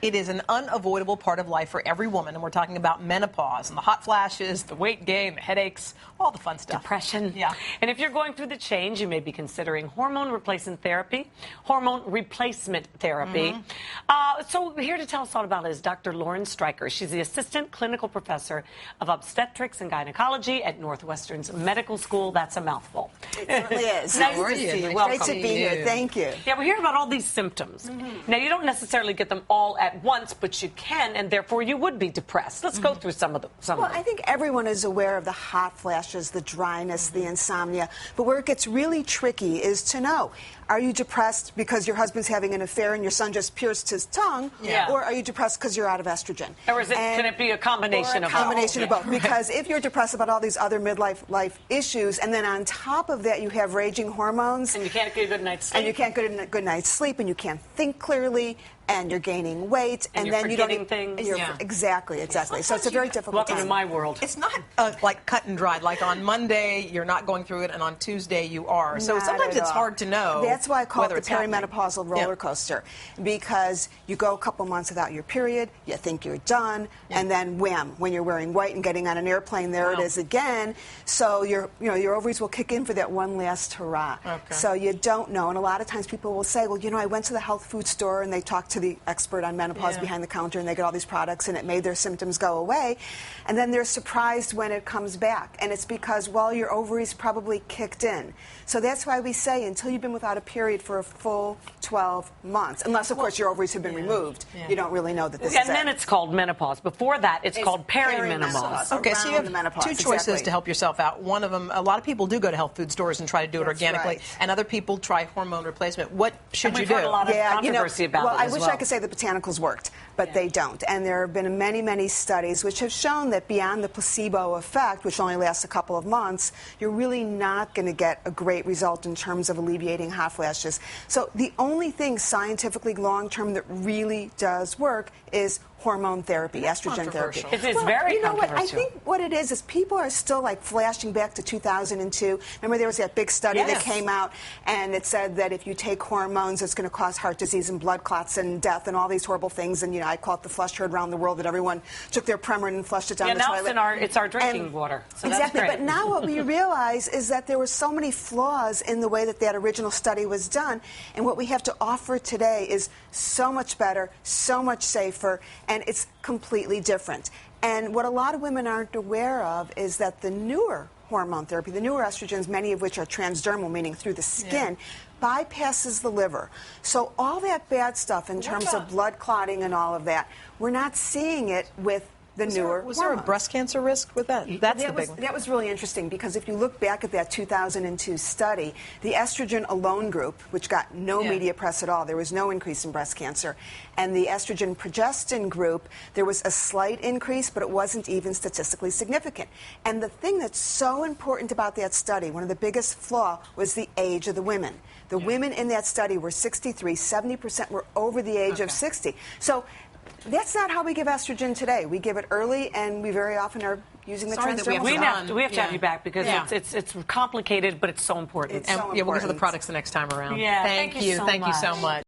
It is an unavoidable part of life for every woman, and we're talking about menopause and the hot flashes, the weight gain, the headaches, all the fun stuff. Depression. Yeah. And if you're going through the change, you may be considering hormone replacement therapy. So here to tell us all about it is Dr. Streicher. She's the Assistant Clinical Professor of Obstetrics and Gynecology at Northwestern's Medical School. That's a mouthful. It certainly is. Nice to see you. Welcome. Great to be here. Thank you. Yeah, we hear about all these symptoms. Now, you don't necessarily get them all at once, but you can, and therefore you would be depressed. Let's go through some of them. I think everyone is aware of the hot flashes, the dryness, the insomnia. But where it gets really tricky is to know, are you depressed because your husband's having an affair and your son just pierced his tongue? Yeah. Or are you depressed because you're out of estrogen? Or can it be a combination of both? Combination of both. Because if you're depressed about all these other life issues, and then on top of that you have raging hormones. And you can't get a good night's sleep. And you can't get a good night's sleep, and you can't think clearly, and you're gaining weight, and then you don't things. Exactly. So it's a very difficult Welcome time. to my world. It's not like cut and dried. Like on Monday you're not going through it, and on Tuesday you are. So Not sometimes at it's all. hard to know. That's why I call it whether the perimenopausal roller coaster, because you go a couple months without your period, you think you're done, and then wham, when you're wearing white and getting on an airplane, there it is again. So your ovaries will kick in for that one last hurrah. Okay. So you don't know, and a lot of times people will say, well, I went to the health food store and they talked to the expert on menopause behind the counter, and they get all these products, and it made their symptoms go away, and then they're surprised when it comes back, and it's because, well, your ovaries probably kicked in. So that's why we say until you've been without a period for a full 12 months, unless, of course, your ovaries have been removed, you don't really know that this is And then it's called menopause. Before that, it's called perimenopause. Okay, so you have two choices to help yourself out. One of them, a lot of people do go to health food stores and try to do it organically, and other people try hormone replacement. What should you do? We've heard a lot of controversy about it as I wish I could say the botanicals worked, but they don't. And there have been many, many studies which have shown that beyond the placebo effect, which only lasts a couple of months, you're really not going to get a great result in terms of alleviating hot flashes. So the only thing scientifically long-term that really does work is hormone therapy, estrogen therapy. It's very controversial. What I think what it is people are still like flashing back to 2002. Remember there was that big study that came out, and it said that if you take hormones, it's going to cause heart disease and blood clots and death and all these horrible things. And I call it the flush herd around the world, that everyone took their Premarin and flushed it down the toilet. Yeah, now it's our drinking water. So exactly. That's great. But now what we realize is that there were so many flaws in the way that original study was done, and what we have to offer today is so much better, so much safer, and it's completely different. And what a lot of women aren't aware of is that the newer hormone therapy, the newer estrogens, many of which are transdermal, meaning through the skin, bypasses the liver. So all that bad stuff in terms of blood clotting and all of that, we're not seeing it with the newer Was there a breast cancer risk with that? That's the big one. That was really interesting, because if you look back at that 2002 study, the estrogen alone group, which got no media press at all, there was no increase in breast cancer, and the estrogen progestin group, there was a slight increase, but it wasn't even statistically significant. And the thing that's so important about that study, one of the biggest flaw, was the age of the women. The women in that study were 63, 70% were over the age of 60. So that's not how we give estrogen today. We give it early, and we very often are using the transdermal. We have to have you back, because it's complicated, but it's so important. We'll get to the products the next time around. Yeah, thank you so much.